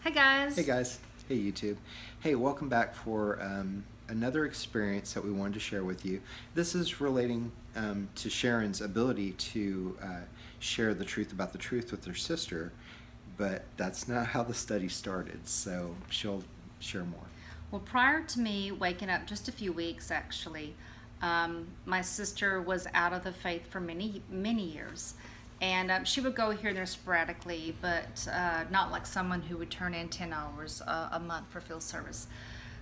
Hi guys. Hey guys, hey YouTube. Hey, welcome back for another experience that we wanted to share with you. This is relating to Sharon's ability to share the truth about the truth with her sister, but that's not how the study started, so she'll share more. Well, prior to me waking up, just a few weeks actually, my sister was out of the faith for many years. And she would go here and there sporadically, but not like someone who would turn in 10 hours a month for field service.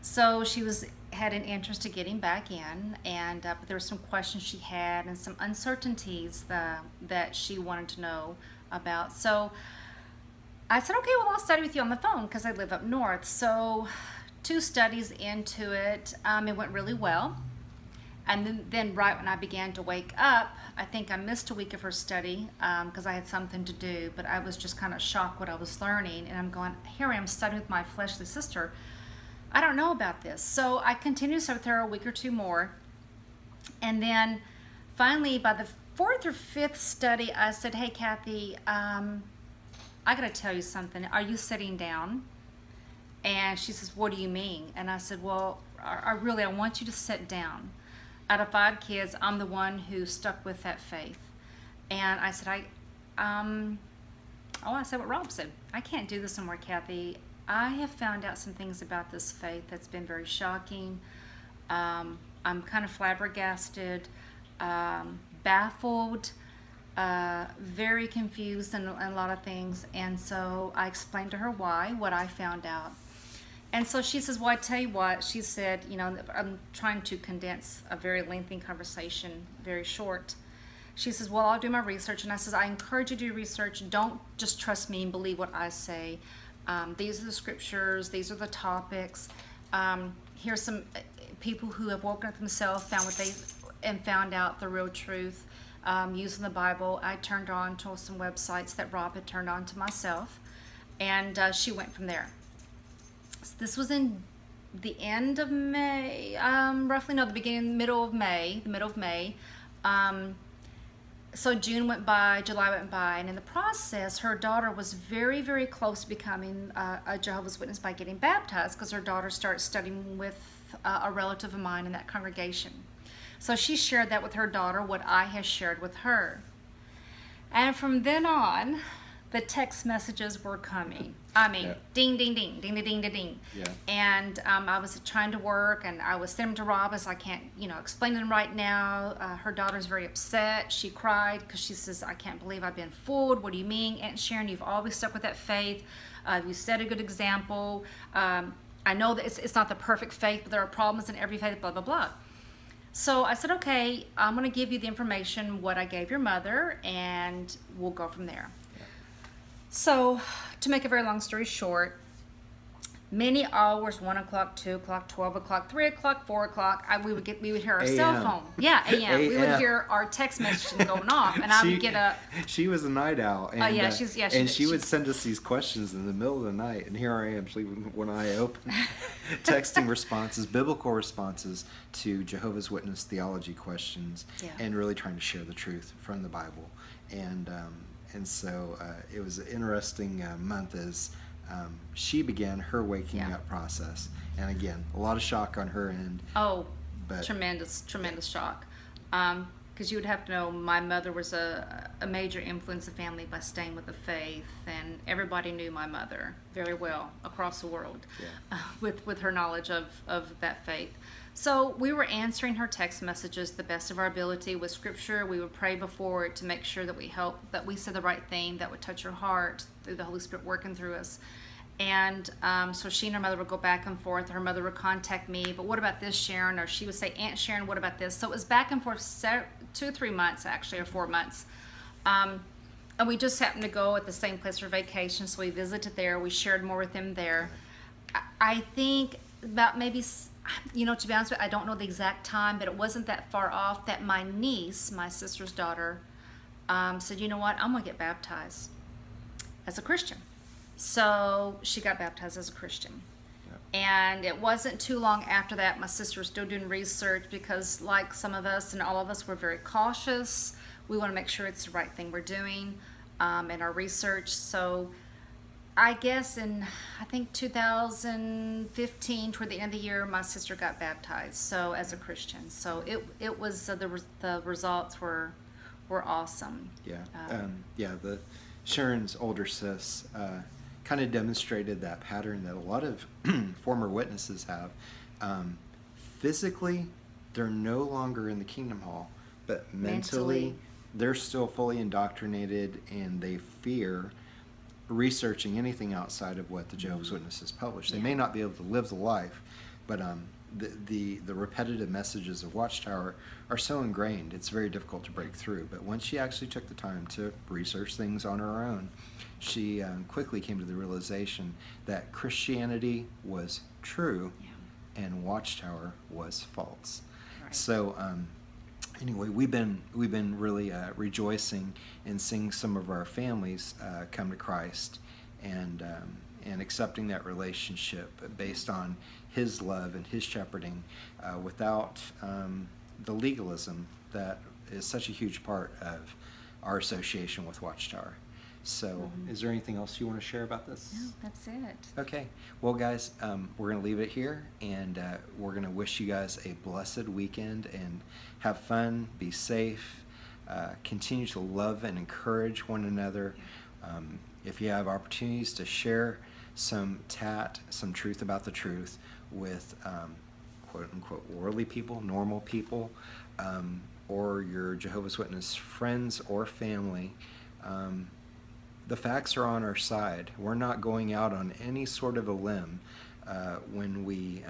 So she had an interest in getting back in, and but there were some questions she had and some uncertainties that she wanted to know about. So I said, okay, well, I'll study with you on the phone because I live up north. So 2 studies into it, it went really well. And then right when I began to wake up, I think I missed a week of her study because I had something to do, but I was just kind of shocked what I was learning. And I'm going, here I am studying with my fleshly sister. I don't know about this. So I continued to study with her a week or 2 more. And then finally, by the 4th or 5th study, I said, hey, Kathy, I got to tell you something. Are you sitting down? And she says, what do you mean? And I said, well, I want you to sit down. Out of 5 kids, I'm the one who stuck with that faith. And I said, I said what Rob said. I can't do this anymore, Kathy. I have found out some things about this faith that's been very shocking. I'm kind of flabbergasted, baffled, very confused in a lot of things. And so I explained to her what I found out. And so she says, well, I tell you what, she said, you know, I'm trying to condense a very lengthy conversation, very short. She says, well, I'll do my research. And I says, I encourage you to do research. Don't just trust me and believe what I say. These are the scriptures. These are the topics. Here's some people who have woken up themselves, found out the real truth using the Bible. I turned on to some websites that Rob had turned on to myself. And she went from there. This was in the end of May, roughly, no, the middle of May. So June went by, July went by, and in the process, her daughter was very, very close to becoming a Jehovah's Witness by getting baptized, because her daughter started studying with a relative of mine in that congregation. So she shared that with her daughter, what I had shared with her. And from then on, the text messages were coming. I mean, yeah. Ding, ding, ding, ding, ding, ding, ding, ding. Yeah. And I was trying to work, and I was sending them to Rob as I can't, explain them right now. Her daughter's very upset. She cried because she says, I can't believe I've been fooled. What do you mean? Aunt Sharon, you've always stuck with that faith. You set a good example. I know that it's not the perfect faith, but there are problems in every faith, blah, blah, blah. So I said, okay, I'm going to give you the information, what I gave your mother, and we'll go from there. So, to make a very long story short, many hours, 1 o'clock, 2 o'clock, 12 o'clock, 3 o'clock, 4 o'clock, we would hear our cell phone. Yeah, AM. We would hear our text messages going off, and I would get up. She was a night owl. And, yeah, she would send us these questions in the middle of the night, and here I am, sleeping one eye open, texting responses, biblical responses to Jehovah's Witness theology questions, and really trying to share the truth from the Bible. And so it was an interesting month as she began her waking up process. And again, a lot of shock on her end. Oh, but tremendous shock. Because you would have to know, my mother was a major influence in the family by staying with the faith. And everybody knew my mother very well across the world with her knowledge of that faith. So we were answering her text messages the best of our ability with scripture. We would pray before it to make sure that we said the right thing that would touch her heart through the Holy Spirit working through us. And so she and her mother would go back and forth. Her mother would contact me, but what about this, Sharon? Or she would say, Aunt Sharon, what about this? So it was back and forth 2 or 3 months, actually, or 4 months. And we just happened to go at the same place for vacation, so we visited there. We shared more with them there. I think about maybe, to be honest with you, I don't know the exact time, but it wasn't that far off that my niece, my sister's daughter, said, you know what, I'm going to get baptized as a Christian. So she got baptized as a Christian. And it wasn't too long after that, my sister was still doing research because, like some of us and all of us, we're very cautious. We want to make sure it's the right thing we're doing in our research. So I guess I think 2015, toward the end of the year, my sister got baptized. So as a Christian, so it was the results were awesome. Yeah, yeah. The Sharon's older sis kind of demonstrated that pattern that a lot of former witnesses have. Physically, they're no longer in the Kingdom Hall, but mentally they're still fully indoctrinated, and they fear researching anything outside of what the Jehovah's Witnesses publish. They may not be able to live the life, but the repetitive messages of Watchtower are so ingrained, it's very difficult to break through. But once she actually took the time to research things on her own, she quickly came to the realization that Christianity was true and Watchtower was false. Right. So anyway, we've been really rejoicing in seeing some of our families come to Christ, and accepting that relationship based on His love and His shepherding, without the legalism that is such a huge part of our association with Watchtower. So, is there anything else you want to share about this? No, that's it. Okay. Well, guys, we're going to leave it here, and we're going to wish you guys a blessed weekend, and have fun, be safe, continue to love and encourage one another. If you have opportunities to share some truth about the truth with quote-unquote worldly people, normal people, or your Jehovah's Witness friends or family, the facts are on our side. We're not going out on any sort of a limb when we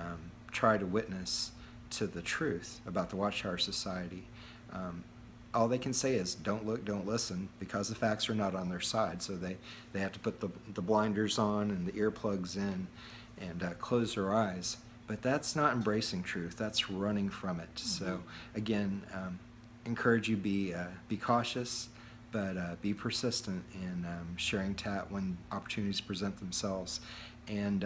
try to witness to the truth about the Watchtower Society. All they can say is don't look, don't listen, because the facts are not on their side. So they have to put the blinders on and the earplugs in and close their eyes. But that's not embracing truth. That's running from it. So again, encourage you be cautious, but be persistent in sharing TAT when opportunities present themselves. And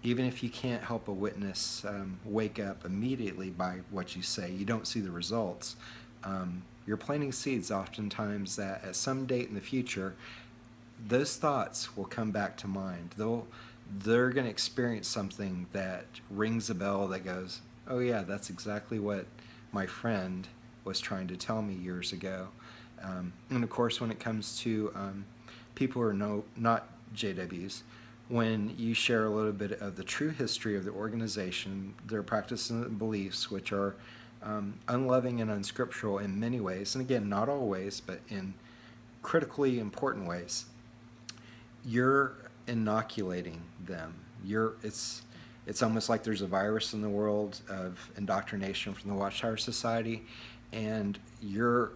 even if you can't help a witness wake up immediately by what you say, you don't see the results, you're planting seeds oftentimes that at some date in the future, those thoughts will come back to mind. They're going to experience something that rings a bell that goes, oh yeah, that's exactly what my friend was trying to tell me years ago. And of course, when it comes to people who are not JWs, when you share a little bit of the true history of the organization, their practices and beliefs, which are unloving and unscriptural in many ways, and again, not all ways, but in critically important ways, you're inoculating them. It's almost like there's a virus in the world of indoctrination from the Watchtower Society, and your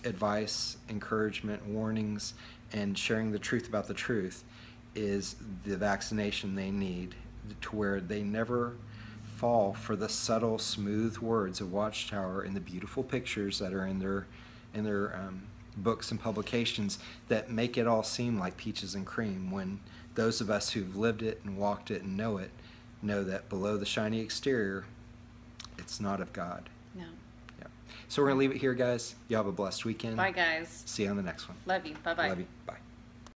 advice, encouragement, warnings, and sharing the truth about the truth is the vaccination they need to where they never fall for the subtle, smooth words of Watchtower and the beautiful pictures that are in their books and publications that make it all seem like peaches and cream, when those of us who've lived it and walked it and know that below the shiny exterior, it's not of God. No. Yeah. So we're going to leave it here, guys. You have a blessed weekend. Bye, guys. See you on the next one. Love you. Bye-bye. Love you. Bye.